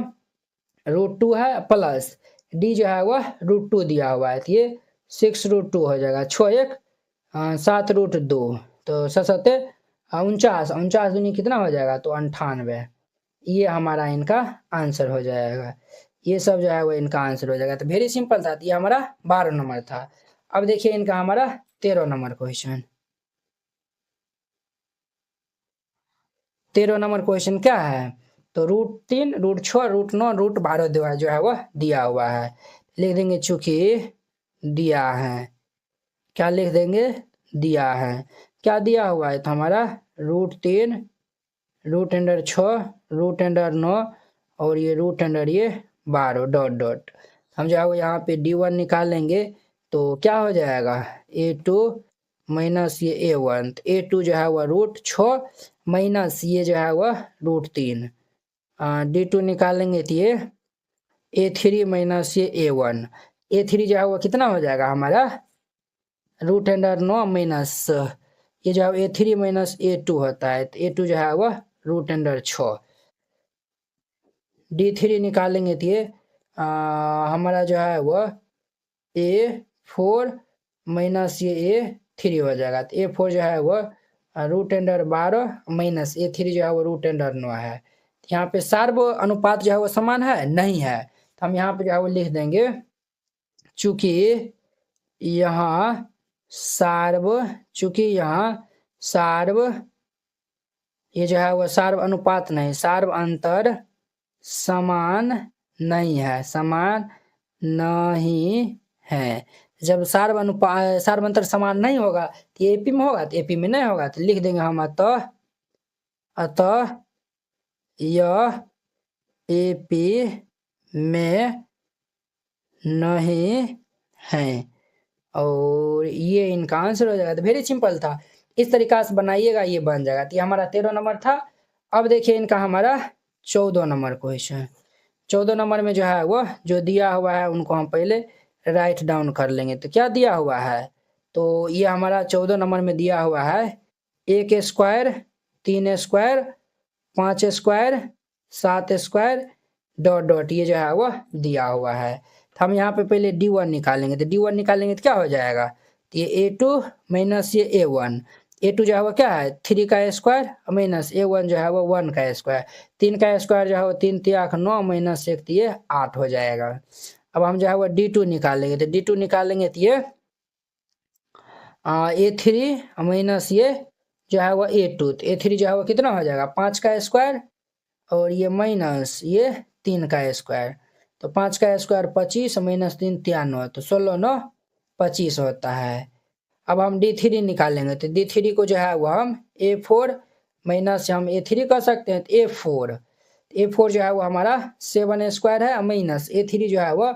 √2 है प्लस d जो है वो √2 दिया हुआ है, तो ये 6√2 हो जाएगा। 6 1 7√2, तो 7 7 49, 49 दूनी कितना हो जाएगा, तो 98। ये हमारा इनका आंसर हो जाएगा। ये सब जो है वो इनका आंसर हो जाएगा। तो वेरी सिंपल था। तो ये हमारा 12 नंबर था। अब देखिए इनका हमारा 13 नंबर क्वेश्चन। 13 नंबर क्वेश्चन क्या है, तो √3, √6, √9, √12 जो है वह दिया हुआ है। लिख देंगे चूंकि दिया है, क्या लिख देंगे, दिया है। क्या दिया हुआ है, तो हमारा √3, √6, √9 और ये √12 डॉट डॉट। हम जो है वो यहाँ पे D1 निकालेंगे तो क्या हो जाएगा, A2 माइनस ये A1। तो A2 जो है वह √6 माइनस ये जो है वह √3। D2 निकालेंगे तो ये A3 माइनस ये A1। A3 जो है वो कितना हो जाएगा हमारा, √9 माइनस ये जो है A3 माइनस A2 होता है। तो A2 जो है वह √6। D3 निकालेंगे तो ये हमारा जो है वह A4 माइनस ये A3 हो जाएगा। तो A4 जो है वह √12 माइनस A3 जो है वो √9 है। यहाँ पे सार्व अनुपात जो है वो समान है, नहीं है। तो हम यहाँ पे जो है वो लिख देंगे चूंकि यहाँ सार्व ये जो है वह सार्व अनुपात नहीं, सार्व अंतर समान नहीं है, समान नहीं है। जब सार्व अंतर समान नहीं होगा तो ये एपी में होगा, तो एपी में नहीं होगा। तो लिख देंगे हम अतः यह एपी में नहीं है। और ये इनका आंसर हो जाएगा। तो वेरी सिंपल था, इस तरीका से बनाइएगा, ये बन जाएगा। तो ये हमारा 13 नंबर था। अब देखिए इनका हमारा 14 नंबर क्वेश्चन। 14 नंबर में जो है वो जो दिया हुआ है उनको हम पहले राइट डाउन कर लेंगे। तो क्या दिया हुआ है, तो ये हमारा 14 नंबर में दिया हुआ है 1 square, 3 square, 5 square, 7 square dot dot, ये जो है वो दिया हुआ है। तो हम यहाँ पे पहले D1 निकालेंगे। तो D1 निकालेंगे तो क्या हो जाएगा, तो ये A2 माइनस ये A1। A2 जो है वो क्या है, 3 का स्क्वायर माइनस A1 जो है वो 1 का स्क्वायर। 3 का स्क्वायर जो है वो 3 3 9 माइनस 1 तो ये 8 हो जाएगा। अब हम जो है वो D2 निकालेंगे। तो D2 निकालेंगे तो ये A3 माइनस ये जो है वो A2। तो A3 जो है वो कितना हो जाएगा, 5 का स्क्वायर और ये माइनस ये 3 का स्क्वायर। तो 5 का स्क्वायर 25 माइनस 3 93, तो 16 9 25 होता है। अब हम D3 निकालेंगे। तो D3 को जो है वो हम A4 माइनस हम A3 कर सकते हैं। तो A4 जो है वो हमारा 7 स्क्वायर है माइनस A3 जो है वो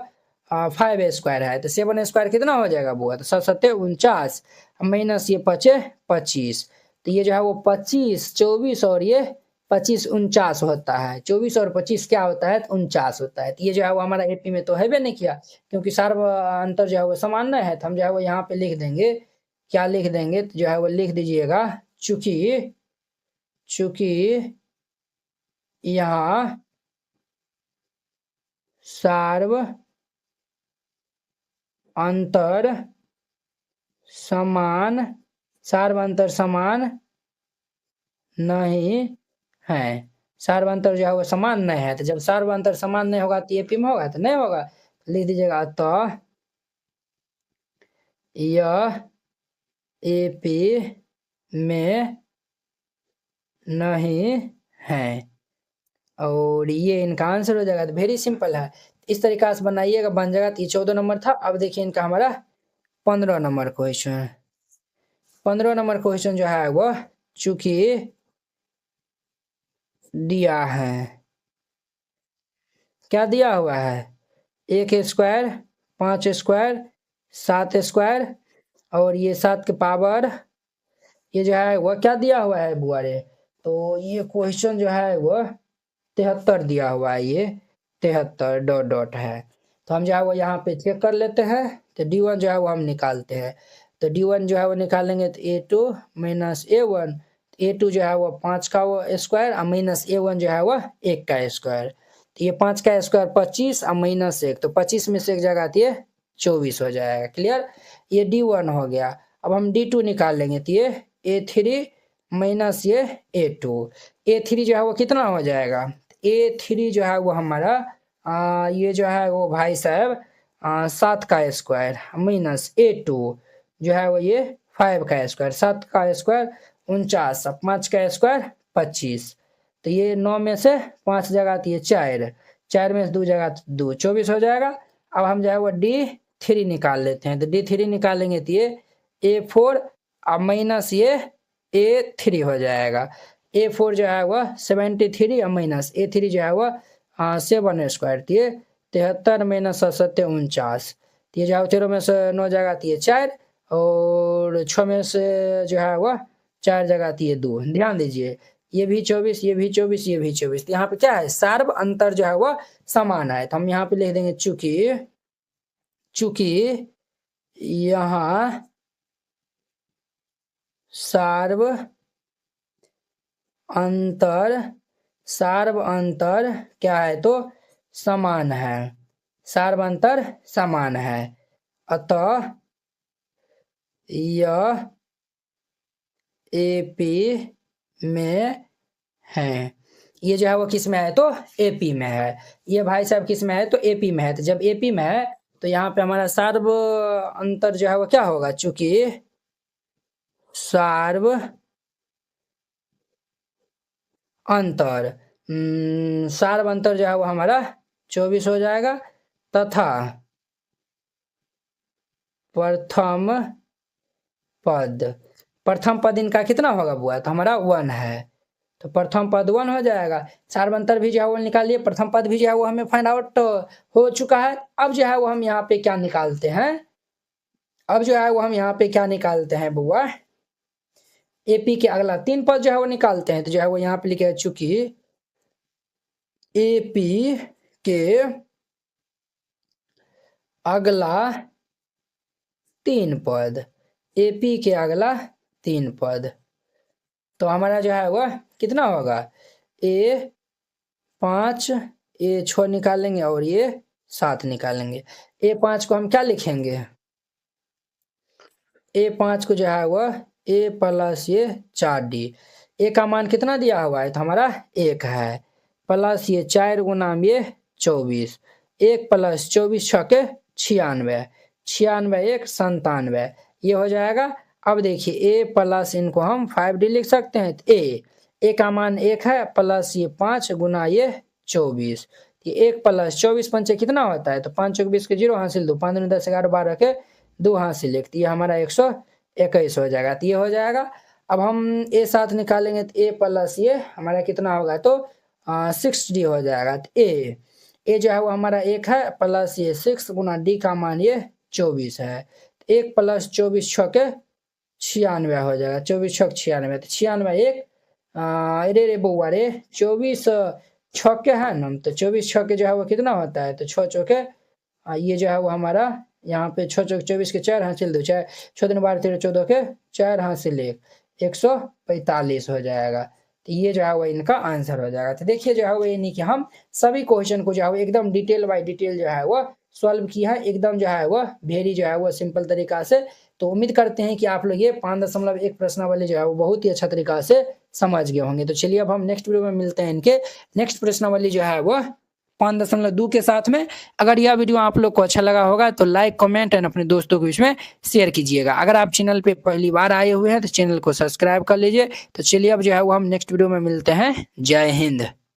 5 स्क्वायर है। तो 7 स्क्वायर कितना हो जाएगा बुआ, तो 7 7 49 माइनस ये 5 25। तो ये जो है वो 25 24 और ये 25 49 होता है। 24 और 25 क्या होता है, तो 49 होता है। तो ये जो है वो हमारा एपी में तो है भी नहीं किया, क्योंकि सार्व अंतर जो है वो समान नहीं है। तो हम जो है वो यहाँ पे लिख देंगे, क्या लिख देंगे, तो जो है वो लिख दीजिएगा चूंकि यहाँ सार्व अंतर समान नहीं है। सार्वंतर जो है वो समान नहीं है। तो जब सार्वंतर समान नहीं होगा तो एपी में होगा, तो नहीं होगा। लिख दीजिएगा तो यह एपी में नहीं है। और ये इनका आंसर हो जाएगा। तो वेरी सिंपल है, इस तरीका से बनाइएगा, बन जाएगा। तो ये 14 नंबर था। अब देखिए इनका हमारा 15 नंबर क्वेश्चन। 15 नंबर क्वेश्चन जो है वो चूंकि दिया है, क्या दिया हुआ है, 1 स्क्वायर, 5 स्क्वायर, 7 स्क्वायर और ये 7 के पावर ये जो है वह क्या दिया हुआ है बुआरे, तो ये क्वेश्चन जो है वह 73 दिया हुआ है। ये 73 डॉट डॉट है। तो हम जो है वो यहाँ पे चेक कर लेते हैं। तो D1 जो है वो हम निकालते हैं। तो D1 जो है वो निकालेंगे तो A2 माइनस A1। A2 जो है वो 5 का वो स्क्वायर और माइनस A1 जो है वो 1 का स्क्वायर। तो ये 5 का स्क्वायर 25 और माइनस 1, तो 25 में से एक जगह तो ये 24 हो जाएगा। क्लियर, ये D1 हो गया। अब हम D2 निकाल लेंगे। तो ये A3 माइनस ये A2। A3 जो है वो कितना हो जाएगा, A3 जो है वो हमारा ये जो है वो भाई साहब 7 का स्क्वायर माइनस A2 जो है वो ये 5 का स्क्वायर, 7 का स्क्वायर 49, 5 का स्क्वायर 25। तो ये 9 में से 5 जगह आती है 4, 4 में से 2 जगह 2, 24 हो जाएगा। अब हम जो है वो D3 निकाल लेते हैं, तो D3 निकालेंगे तो ये A4 अब माइनस ये A3 हो जाएगा। A4 जो है वह 73 और माइनस A3 जो है वह 7 स्क्वायर, तो ये 73 माइनस 7 49। तो ये जो है 13 में से 9 जगह आती है 4 और 6 में से जो है वह 4 जगह आती है 2। ध्यान दीजिए ये भी 24, ये भी 24, ये भी 24। तो यहाँ पे क्या है, सार्व अंतर जो है वह समान है। तो हम यहाँ पे लिख देंगे चूंकि यहाँ सार्व अंतर क्या है, तो समान है, सार्व अंतर समान है, अतः यह एपी में है। ये जो है वो किस में है, तो एपी में है। ये भाई साहब किस में है, तो एपी में है। तो जब एपी में है तो यहाँ पे हमारा सार्व अंतर जो है वो क्या होगा, चूंकि सार्व अंतर जो है वो हमारा 24 हो जाएगा, तथा प्रथम पद इनका कितना होगा बुआ, तो हमारा 1 है, तो प्रथम पद 1 हो जाएगा। सार्व अंतर भी जो है वो निकालिए, प्रथम पद भी जो है वो हमें फाइंड आउट हो चुका है। अब जो है वो हम यहाँ पे क्या निकालते हैं, बुआ, एपी के अगला 3 पद जो है वो निकालते हैं। तो जो है वो यहाँ पे लिखे, चूंकि एपी के अगला 3 पद, एपी के अगला 3 पद, तो हमारा जो है वह कितना होगा, A5 A6 निकालेंगे और ये 7 निकालेंगे। A5 को हम क्या लिखेंगे, A5 को जो है वह A प्लस ये 4D। A का मान कितना दिया हुआ है, तो हमारा 1 है, प्लस ये 4 गुना ये 24, 1 प्लस 24 छके 96, 96 1 97, ये हो जाएगा। अब देखिए A प्लस इनको हम 5D लिख सकते हैं। तो A का मान 1 है, प्लस ये 5 गुना ये 24, ये 1 प्लस 24 पंचे कितना होता है, तो 5 चौक 20 के 0 हासिल 2, 5 10 11 12 के 2 हासिल 1, ये हमारा 121 हो जाएगा। तो ये हो जाएगा। अब हम A7 निकालेंगे, तो A प्लस ये हमारा कितना होगा, तो 6D हो जाएगा। तो A जो है वो हमारा 1 है, प्लस ये 6 गुना D का मान ये 24 है, 1 प्लस 24 छके 96 हो जाएगा, 24 छक 96, तो 96 1 अरे बउआ रे 24 छक्के है ना, तो 24 छक्के जो है वो कितना होता है, तो 6 चौके ये जो है वो हमारा यहाँ पे 6 चौक 24 के 4 हासिल 2, 4 6 12 13 14 के 4 हासिल 1, 145 हो जाएगा। तो ये जो है वो इनका आंसर हो जाएगा। तो देखिए जो है वो ये नहीं कि हम सभी क्वेश्चन को जो है वो एकदम डिटेल बाय डिटेल जो है वो सॉल्व किया है, एकदम जो है वो वेरी जो है वो सिंपल तरीका से। तो उम्मीद करते हैं कि आप लोग ये 5.1 प्रश्नावली जो है वो बहुत ही अच्छा तरीका से समझ गए होंगे। तो चलिए अब हम नेक्स्ट वीडियो में मिलते हैं इनके नेक्स्ट प्रश्नावली जो है वो 5.2 के साथ में। अगर यह वीडियो आप लोग को अच्छा लगा होगा तो लाइक कमेंट एंड अपने दोस्तों के बीच में शेयर कीजिएगा। अगर आप चैनल पे पहली बार आए हुए हैं तो चैनल को सब्सक्राइब कर लीजिए। तो चलिए अब जो है वो हम नेक्स्ट वीडियो में मिलते हैं। जय हिंद।